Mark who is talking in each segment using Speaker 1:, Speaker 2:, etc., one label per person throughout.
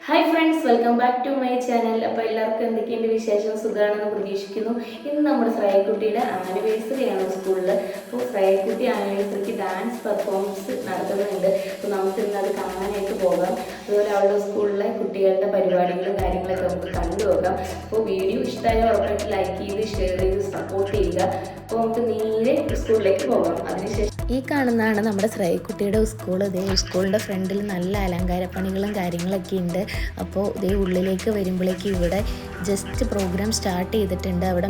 Speaker 1: Hi friends, welcome back to my channel. അപ്പോൾ എല്ലാവർക്കും എന്തൊക്കെയുണ്ട് വിശേഷം? സുഖമാണെന്ന് പ്രതീക്ഷിക്കുന്നു. ഇന്ന് നമ്മുടെ ശ്രേയക്കുട്ടിയുടെ ആനിവേഴ്സറി ആണ് സ്കൂളിൽ. അപ്പോൾ ശ്രേയക്കുട്ടി ആനിവേഴ്സറിക്ക് ഡാൻസ് പെർഫോമൻസ് നടത്തുന്നുണ്ട്. അപ്പോൾ നമുക്ക് ഇന്ന് അത് കാണാനായിട്ട് പോകാം. അതുപോലെ അവളുടെ സ്കൂളിലെ കുട്ടികളുടെ പരിപാടികളും കാര്യങ്ങളൊക്കെ നമുക്ക് കണ്ടുപോകാം. അപ്പോൾ വീഡിയോ ഇഷ്ടമായ ഉറപ്പായിട്ട് ലൈക്ക് ചെയ്ത് ഷെയർ ചെയ്ത് സപ്പോർട്ട് ചെയ്യുക. അപ്പോൾ നമുക്ക് നേരെ സ്കൂളിലേക്ക് പോകാം. അതിനുശേഷം ഈ കാണുന്നതാണ് നമ്മുടെ ശ്രേയക്കുട്ടിയുടെ സ്കൂൾ. ഇതേ സ്കൂളിൻ്റെ ഫ്രണ്ടിൽ നല്ല അലങ്കാരപ്പണികളും കാര്യങ്ങളൊക്കെ ഉണ്ട്. അപ്പോൾ ഇതേ ഉള്ളിലേക്ക് വരുമ്പോഴേക്ക് ഇവിടെ ജസ്റ്റ് പ്രോഗ്രാം സ്റ്റാർട്ട് ചെയ്തിട്ടുണ്ട്. അവിടെ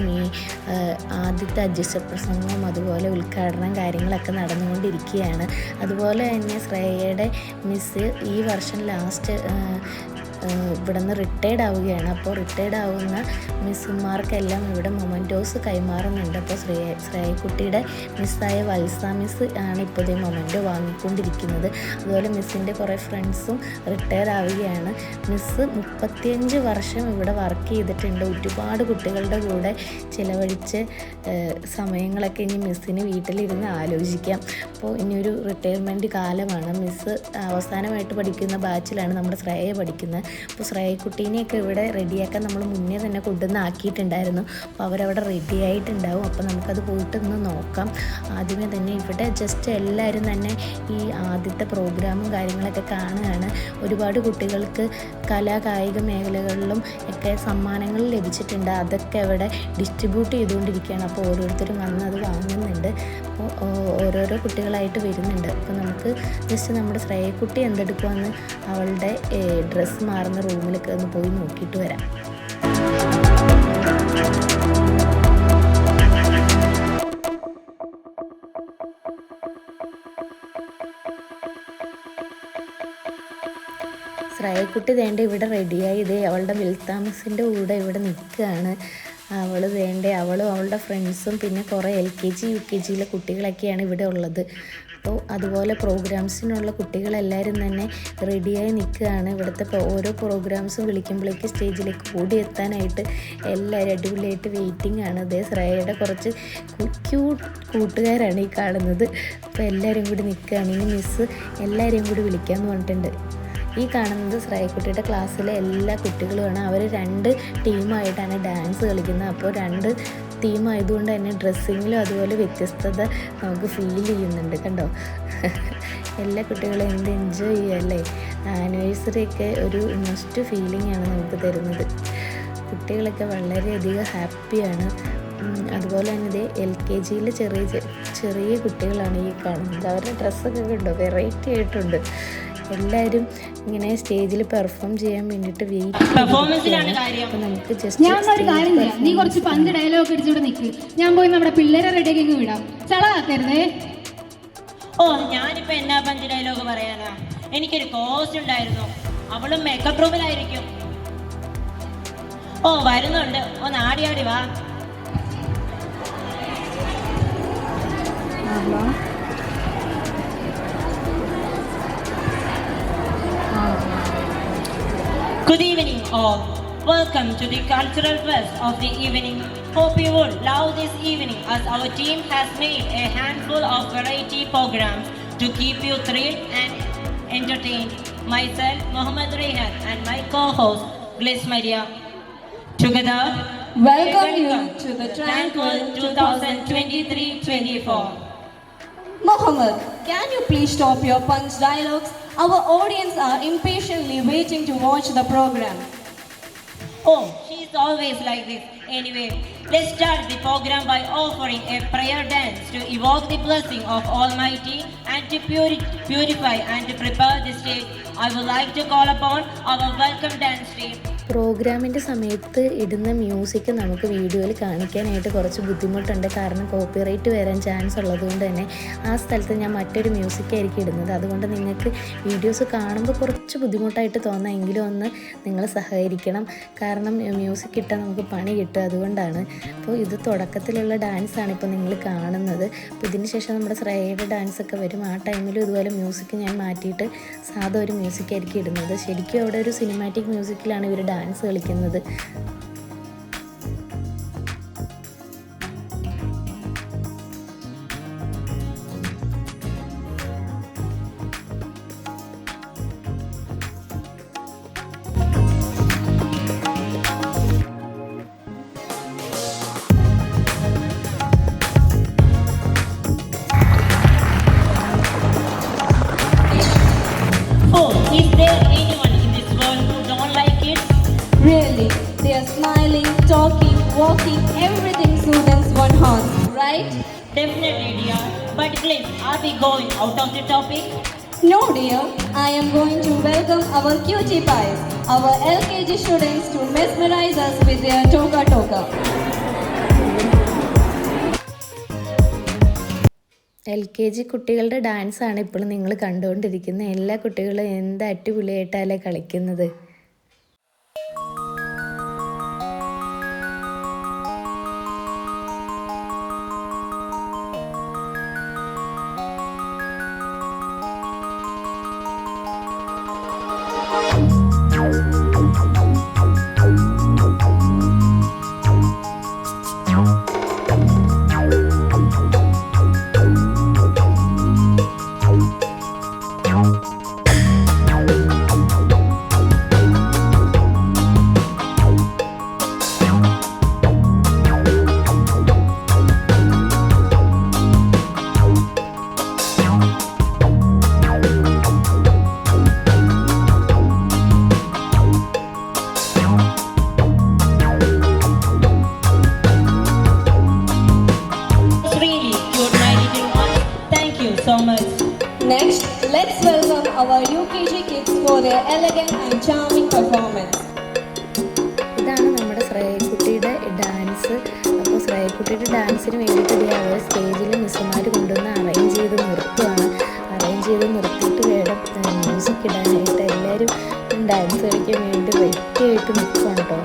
Speaker 1: ആദ്യത്തെ അധ്യക്ഷ പ്രസംഗവും അതുപോലെ ഉദ്ഘാടനം കാര്യങ്ങളൊക്കെ നടന്നുകൊണ്ടിരിക്കുകയാണ്. അതുപോലെ തന്നെ ശ്രേയയുടെ മിസ്സ് ഈ വർഷം ലാസ്റ്റ് ഇവിടെ നിന്ന് റിട്ടയർഡ് ആവുകയാണ്. അപ്പോൾ റിട്ടയർഡ് ആവുന്ന മിസ്സുമാർക്കെല്ലാം ഇവിടെ മൊമെൻറ്റോസ് കൈമാറുന്നുണ്ട്. അപ്പോൾ ശ്രേയക്കുട്ടിയുടെ മിസ്സായ വത്സ മിസ് ആണ് ഇപ്പോൾ ഇതേ മൊമെൻറ്റോ വാങ്ങിക്കൊണ്ടിരിക്കുന്നത്. അതുപോലെ മിസ്സിൻ്റെ കുറേ ഫ്രണ്ട്സും റിട്ടയർ ആവുകയാണ്. മിസ്സ് 35 വർഷം ഇവിടെ വർക്ക് ചെയ്തിട്ടുണ്ട്. ഒരുപാട് കുട്ടികളുടെ കൂടെ ചിലവഴിച്ച് സമയങ്ങളൊക്കെ ഇനി മിസ്സിന് വീട്ടിലിരുന്ന് ആലോചിക്കാം. അപ്പോൾ ഇനിയൊരു റിട്ടയർമെൻറ്റ് കാലമാണ്. മിസ്സ് അവസാനമായിട്ട് പഠിക്കുന്ന ബാച്ചിലാണ് നമ്മുടെ ശ്രേയ പഠിക്കുന്നത്. അപ്പോൾ ശ്രേയക്കുട്ടീനെയൊക്കെ ഇവിടെ റെഡിയാക്കാൻ നമ്മൾ മുന്നേ തന്നെ കൊണ്ടുവന്ന് ആക്കിയിട്ടുണ്ടായിരുന്നു. അപ്പോൾ അവരവിടെ റെഡി ആയിട്ടുണ്ടാവും. അപ്പോൾ നമുക്കത് പോയിട്ട് ഒന്ന് നോക്കാം. ആദ്യമേ തന്നെ ഇവിടെ ജസ്റ്റ് എല്ലാവരും തന്നെ ഈ ആദ്യത്തെ പ്രോഗ്രാമും കാര്യങ്ങളൊക്കെ കാണുകയാണ്. ഒരുപാട് കുട്ടികൾക്ക് കായിക മേഖലകളിലും ഒക്കെ സമ്മാനങ്ങൾ ലഭിച്ചിട്ടുണ്ട്. അതൊക്കെ അവിടെ ഡിസ്ട്രിബ്യൂട്ട് ചെയ്തുകൊണ്ടിരിക്കുകയാണ്. അപ്പോൾ ഓരോരുത്തരും വന്ന് അത് വാങ്ങുന്നുണ്ട്. അപ്പോൾ ഓരോരോ കുട്ടികളായിട്ട് വരുന്നുണ്ട്. അപ്പോൾ നമുക്ക് ജസ്റ്റ് നമ്മുടെ ശ്രേയക്കുട്ടി എന്തെടുക്കുമെന്ന് അവളുടെ ഡ്രസ്സ് മാറുന്ന റൂമിലൊക്കെ ഒന്ന് പോയി നോക്കിയിട്ട് വരാം. ശ്രേയക്കുട്ടി വേണ്ട ഇവിടെ റെഡിയായി. ഇതേ അവളുടെ വിൽത്താമസിൻ്റെ കൂടെ ഇവിടെ നിൽക്കുകയാണ്. അവളും അവളുടെ ഫ്രണ്ട്സും പിന്നെ കുറേ LKG UKGയിലെ കുട്ടികളൊക്കെയാണ് ഇവിടെ ഉള്ളത്. അപ്പോൾ അതുപോലെ പ്രോഗ്രാംസിനുള്ള കുട്ടികളെല്ലാവരും തന്നെ റെഡിയായി നിൽക്കുകയാണ്. ഇവിടുത്തെ ഓരോ പ്രോഗ്രാംസും വിളിക്കുമ്പോഴേക്ക് സ്റ്റേജിലേക്ക് ഓടിയെത്താനായിട്ട് എല്ലാവരും അടിപൊളിയായിട്ട് വെയിറ്റിംഗ് ആണ്. അതേ ശ്രേയയുടെ കുറച്ച് ക്യൂട്ട് കൂട്ടുകാരാണ് ഈ കാണുന്നത്. അപ്പോൾ എല്ലാവരും കൂടി നിൽക്കുകയാണ്. ഇനി മിസ്സ് എല്ലാവരെയും കൂടി വിളിക്കാമെന്ന് പറഞ്ഞിട്ടുണ്ട്. ഈ കാണുന്നത് ശ്രേയക്കുട്ടിയുടെ ക്ലാസ്സിലെ എല്ലാ കുട്ടികളുമാണ്. അവർ 2 ടീമായിട്ടാണ് ഡാൻസ് കളിക്കുന്നത്. അപ്പോൾ 2 ടീമായതുകൊണ്ട് തന്നെ ഡ്രസ്സിങ്ങിലും അതുപോലെ വ്യത്യസ്തത നമുക്ക് ഫീൽ ചെയ്യുന്നുണ്ട്. കണ്ടോ, എല്ലാ കുട്ടികളും എന്ത് എൻജോയ് ചെയ്യല്ലേ. ആനിവേഴ്സറിയൊക്കെ ഒരു മസ്റ്റ് ഫീലിംഗ് ആണ് നമുക്ക് തരുന്നത്. കുട്ടികളൊക്കെ വളരെയധികം ഹാപ്പിയാണ്. അതുപോലെ തന്നെ ഇത് LKGയിലെ ചെറിയ കുട്ടികളാണ് ഈ കാണുന്നത്. അവരുടെ ഡ്രസ്സൊക്കെ കണ്ടോ, വെറൈറ്റി ആയിട്ടുണ്ട്. എല്ലാവരും ഇങ്ങനെ സ്റ്റേജിൽ പെർഫോം ചെയ്യാൻ വേണ്ടിയിട്ട് വെയിറ്റ് അപ്പോൾ നമുക്ക് ജസ്റ്റ്
Speaker 2: നീ കുറച്ച് പന്ത് ഡയലോഗ് അടിച്ചിവിടെ നിൽക്ക്. ഞാൻ പോയി നമ്മുടെ പിള്ളേരെ റെഡിയാക്കി വിടാം. ചളാക്കരുതേ.
Speaker 3: ഞാനിപ്പോ എന്നാ പഞ്ച് ഡയലോഗ് പറയാനാ? എനിക്കൊരു കോഴ്സ് ഉണ്ടായിരുന്നു. അവളും മേക്കപ്പ് റൂമിലായിരിക്കും. വരുന്നുണ്ട്. ഒന്ന് ആടി വാ. Good evening all. Welcome to the cultural fest of the evening. Hope you would love this evening as our team has made a handful of variety programs to keep you thrilled and entertained. Myself, Mohammed Rehan, and my co-host, Bliss Maria. Together,
Speaker 2: welcome you to the tranquil
Speaker 3: 2023-24.
Speaker 2: Mohammed, can you please stop your punch dialogues? Our audience are impatiently waiting to watch the program.
Speaker 3: She's always like this. Anyway, let's start the program by offering a prayer dance to evoke the blessing of Almighty and to purify and to prepare the stage. I would like to call upon our welcome dance team.
Speaker 1: പ്രോഗ്രാമിൻ്റെ സമയത്ത് ഇടുന്ന music നമുക്ക് വീഡിയോയിൽ കാണിക്കാനായിട്ട് കുറച്ച് ബുദ്ധിമുട്ടുണ്ട്. കാരണം copyright വരാൻ ചാൻസ് ഉള്ളതുകൊണ്ട് തന്നെ ആ സ്ഥലത്ത് ഞാൻ മറ്റൊരു മ്യൂസിക്കായിരിക്കും ഇടുന്നത്. അതുകൊണ്ട് നിങ്ങൾക്ക് വീഡിയോസ് കാണുമ്പോൾ കുറച്ച് ബുദ്ധിമുട്ടായിട്ട് തോന്നാം. എങ്കിലും ഒന്ന് നിങ്ങൾ സഹകരിക്കണം. കാരണം മ്യൂസിക് ഇട്ടാൽ നമുക്ക് പണി കിട്ടും. അതുകൊണ്ടാണ്. അപ്പോൾ ഇത് തുടക്കത്തിലുള്ള ഡാൻസാണ് ഇപ്പോൾ നിങ്ങൾ കാണുന്നത്. അപ്പോൾ ഇതിന് ശേഷം നമ്മുടെ ശ്രേയയുടെ ഡാൻസൊക്കെ വരും. ആ ടൈമിലും ഇതുപോലെ മ്യൂസിക് ഞാൻ മാറ്റിയിട്ട് സാധാ ഒരു മ്യൂസിക്കായിരിക്കും ഇടുന്നത്. ശരിക്കും അവിടെ ഒരു സിനിമാറ്റിക് മ്യൂസിക്കിലാണ് ഇവർ ഡാൻസ് കളിക്കുന്നത്.
Speaker 3: Oh, is there anyone in this world who don't like kids?
Speaker 2: Really, they are smiling, talking, walking, everything soothes one heart, right?
Speaker 3: Definitely, dear. But please, are we going out of the topic?
Speaker 2: No dear, I am going to welcome our cutie pies, our LKG students to mesmerize us with their toka toka.
Speaker 1: LKG കുട്ടികളുടെ ഡാൻസാണ് ഇപ്പോൾ നിങ്ങൾ കണ്ടുകൊണ്ടിരിക്കുന്നത്. എല്ലാ കുട്ടികളും എന്ത് അടിപൊളിയായിട്ടല്ലേ കളിക്കുന്നത്.
Speaker 3: So much.
Speaker 2: Next, let's welcome our UKG kids for their elegant and charming performance.
Speaker 1: ഇതാണ് നമ്മുടെ ശ്രേയക്കുട്ടിയുടെ ഡാൻസ്. അപ്പോൾ ശ്രേയക്കുട്ടിയുടെ ഡാൻസിന് വേണ്ടിയിട്ട് അവർ സ്റ്റേജിൽ മിസ്സുമാർ കൊണ്ടുവന്ന് അറേഞ്ച് ചെയ്ത് നിർത്തുകയാണ്. അറേഞ്ച് ചെയ്ത് നിർത്തിയിട്ട് വേണം മ്യൂസിക് ഇടാനായിട്ട്. എല്ലാവരും ഡാൻസ് കളിക്കാൻ വേണ്ടി റെഡിയായിട്ട് നിൽക്കുകയാണ് കേട്ടോ.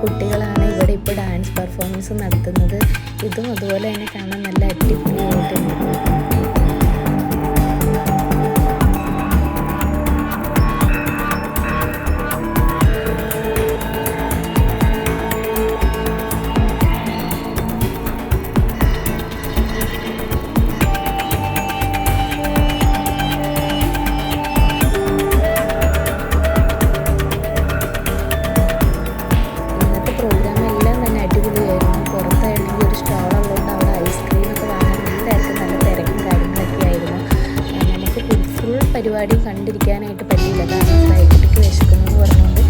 Speaker 1: കുട്ടികളാണ് ഇവിടെ ഇപ്പോൾ ഡാൻസ് പെർഫോമൻസ് നടത്തുന്നത്. ഇതും അതുപോലെ തന്നെ കാണാൻ നല്ല അടിപൊളിയായിട്ടുണ്ട്. പരിപാടി കണ്ടിരിക്കാനായിട്ട് പറ്റിയില്ല. കാരണം ഫ്രൈക്കുട്ടിക്ക് വിശക്കുന്നു എന്ന് പറഞ്ഞുകൊണ്ട്